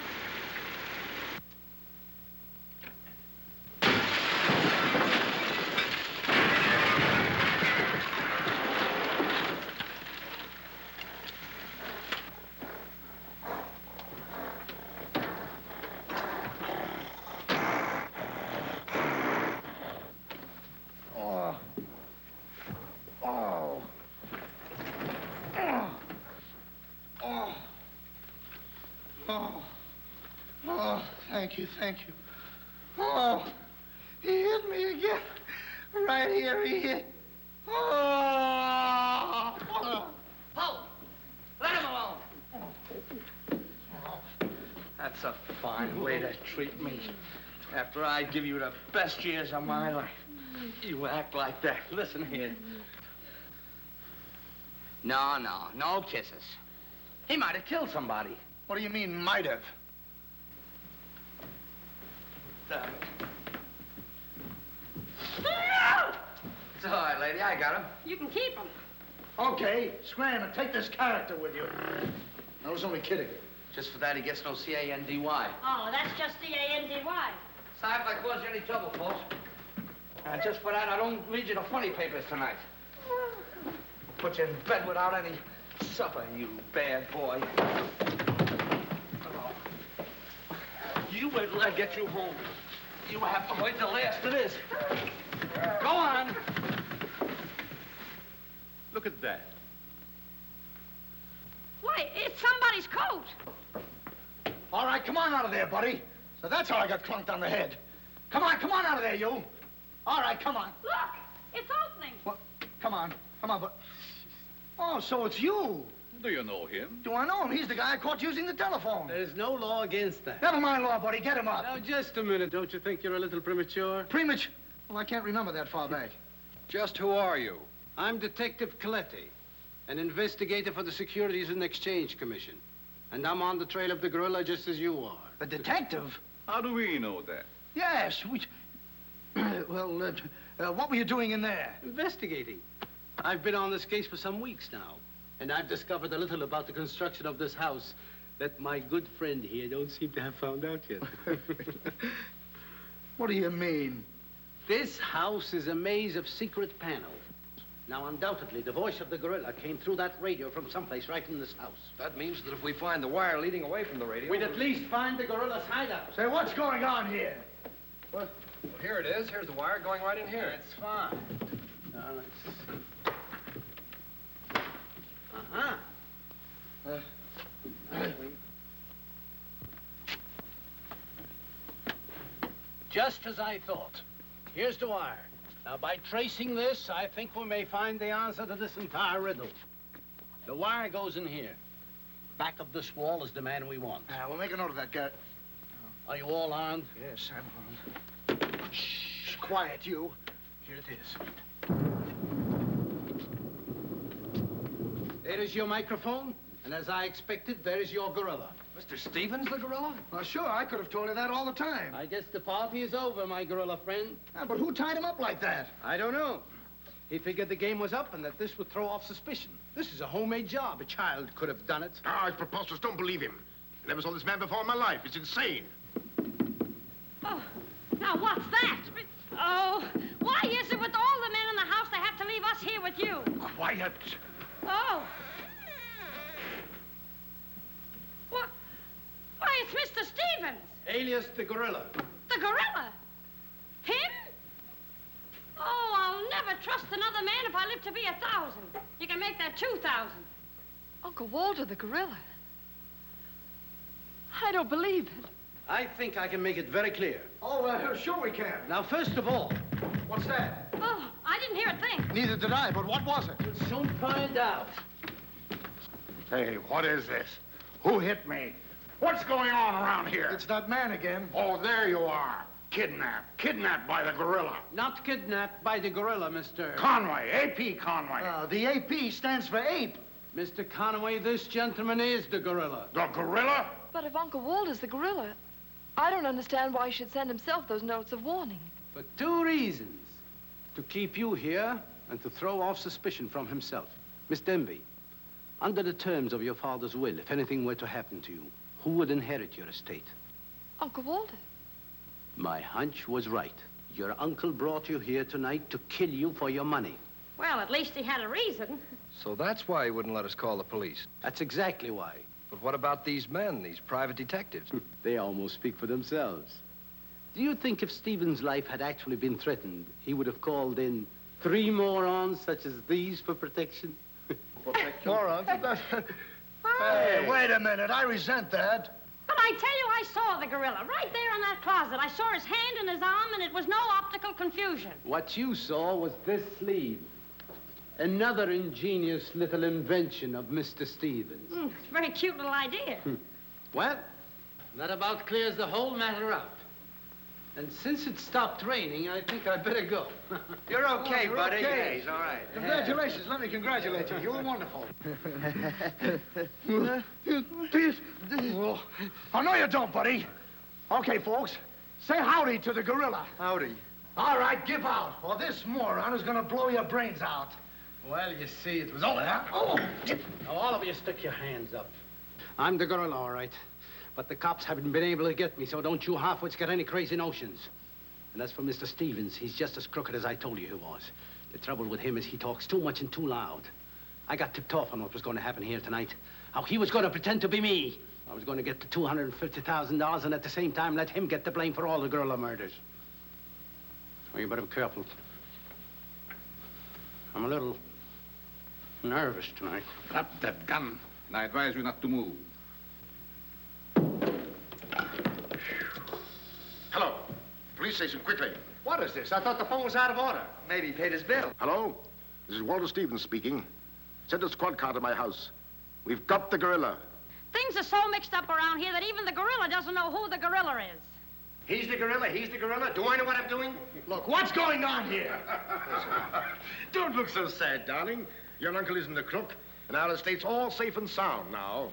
Thank you. Oh, he hit me again. Right here, he hit. Oh. Poe, let him alone. That's a fine way to treat me. After I give you the best years of my life, you act like that. Listen here. No kisses. He might have killed somebody. What do you mean, might have? Damn it. It's all right, lady. I got him. You can keep him. Okay, scram and take this character with you. I was only kidding. Just for that, he gets no C-A-N-D-Y. Oh, that's just C-A-N-D-Y. Sorry if I caused you any trouble, folks. Just for that, I don't read you the funny papers tonight. Put you in bed without any supper, you bad boy. Oh. You wait till I get you home. You have to wait till after this. Go on. Look at that. Why, it's somebody's coat. All right, come on out of there, buddy. So that's how I got clunked on the head. Come on out of there, you. All right, come on. Look, it's opening. What? Come on, but... Oh, so it's you. Do you know him? Do I know him? He's the guy I caught using the telephone. There's no law against that. Never mind law, buddy. Get him up. Now, just a minute. Don't you think you're a little premature? Premature? Well, I can't remember that far back. Just who are you? I'm Detective Coletti, an investigator for the Securities and Exchange Commission. And I'm on the trail of the gorilla just as you are. A detective? How do we know that? Yes, we... Well, what were you doing in there? Investigating. I've been on this case for some weeks now, and I've discovered a little about the construction of this house that my good friend here don't seem to have found out yet. What do you mean? This house is a maze of secret panels. Now, undoubtedly, the voice of the gorilla came through that radio from someplace right in this house. That means that if we find the wire leading away from the radio... We'd at least find the gorilla's hideout. Say, what's going on here? What? Well, here it is. Here's the wire going right in here. That's fine. Now, let's see. Just as I thought. Here's the wire. Now, by tracing this, I think we may find the answer to this entire riddle. The wire goes in here. Back of this wall is the man we want. We'll make a note of that, Garrett. Are you all armed? Yes, I'm armed. Shh, quiet, you. Here it is. There is your microphone, and as I expected, there is your gorilla. Mr. Stevens, the gorilla? Well, sure, I could have told you that all the time. I guess the party is over, my gorilla friend. But who tied him up like that? I don't know. He figured the game was up and that this would throw off suspicion. This is a homemade job. A child could have done it. Ah, it's preposterous. Don't believe him. I never saw this man before in my life. It's insane. Oh, now what's that? Oh, why is it with all the men in the house they have to leave us here with you? Quiet. Oh. What? Why, it's Mr. Stevens. Alias the gorilla. The gorilla? Him? Oh, I'll never trust another man if I live to be 1,000. You can make that 2,000. Uncle Walter, the gorilla. I don't believe it. I think I can make it very clear. Oh, sure we can. Now, first of all... What's that? Oh, I didn't hear a thing. Neither did I, but what was it? We'll soon find out. Hey, what is this? Who hit me? What's going on around here? It's that man again. Oh, there you are. Kidnapped. Kidnapped by the gorilla. Not kidnapped by the gorilla, Mr. Conway. A.P. Conway. The AP stands for ape. Mr. Conway, this gentleman is the gorilla. The gorilla? But if Uncle Walter's the gorilla, I don't understand why he should send himself those notes of warning. For two reasons. To keep you here and to throw off suspicion from himself. Miss Denby, under the terms of your father's will, if anything were to happen to you, who would inherit your estate? Uncle Walter. My hunch was right. Your uncle brought you here tonight to kill you for your money. Well, at least he had a reason. So that's why he wouldn't let us call the police. That's exactly why. But what about these men, these private detectives? They almost speak for themselves. Do you think if Stephen's life had actually been threatened, he would have called in 3 morons such as these for protection? Morons? Hey, wait a minute. I resent that. But I tell you, I saw the gorilla right there in that closet. I saw his hand and his arm, and it was no optical confusion. What you saw was this sleeve. Another ingenious little invention of Mr. Stevens. It's a very cute little idea. Well, That about clears the whole matter up. And since it stopped raining, I think I'd better go. You're okay, you're buddy. okay. Yeah, he's all right. Congratulations. Let me congratulate you. You were wonderful. Well, oh, no, you don't, buddy. Okay, folks. Say howdy to the gorilla. Howdy. All right, give out, or this moron is gonna blow your brains out. Well, you see, it was all that. Oh! Now, all of you stick your hands up. I'm the gorilla, all right. But the cops haven't been able to get me, so don't you half-wits get any crazy notions. And as for Mr. Stevens, he's just as crooked as I told you he was. The trouble with him is he talks too much and too loud. I got tipped off on what was going to happen here tonight. How he was going to pretend to be me. I was going to get the $250,000 and at the same time let him get the blame for all the gorilla murders. So you better be careful. I'm a little nervous tonight. Drop that gun, and I advise you not to move. Hello. Police station, quickly. What is this? I thought the phone was out of order. Maybe he paid his bill. Hello? This is Walter Stevens speaking. Send a squad car to my house. We've got the gorilla. Things are so mixed up around here that even the gorilla doesn't know who the gorilla is. He's the gorilla. He's the gorilla. Do I know what I'm doing? Look, what's going on here? Don't look so sad, darling. Your uncle isn't a crook, and our estate's all safe and sound now.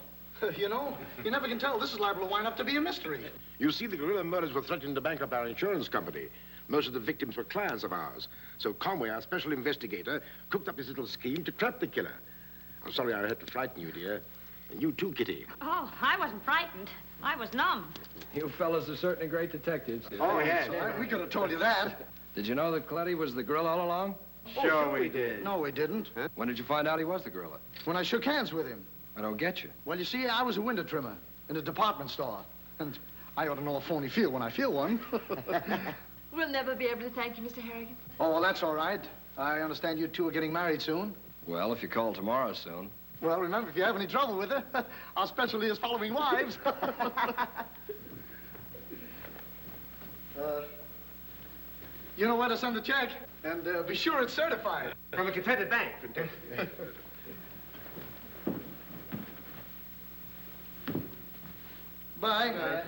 You know, you never can tell. This is liable to wind up to be a mystery. You see, the gorilla murders were threatening to bankrupt our insurance company. Most of the victims were clients of ours. So Conway, our special investigator, cooked up his little scheme to trap the killer. I'm sorry I had to frighten you, dear. And you too, Kitty. Oh, I wasn't frightened. I was numb. You fellas are certainly great detectives. Oh, yeah. We could have told you that. Did you know that Cletty was the gorilla all along? Sure we did. No, we didn't. Huh? When did you find out he was the gorilla? When I shook hands with him. I don't get you. Well, you see, I was a window trimmer in a department store. And I ought to know a phony feel when I feel one. We'll never be able to thank you, Mr. Harrigan. Oh, well, that's all right. I understand you two are getting married soon. Well, if you call tomorrow soon. Well, remember, if you have any trouble with her, our specialty is following wives. You know where to send the check. And be sure it's certified. From a Confederate bank. Bye. Bye.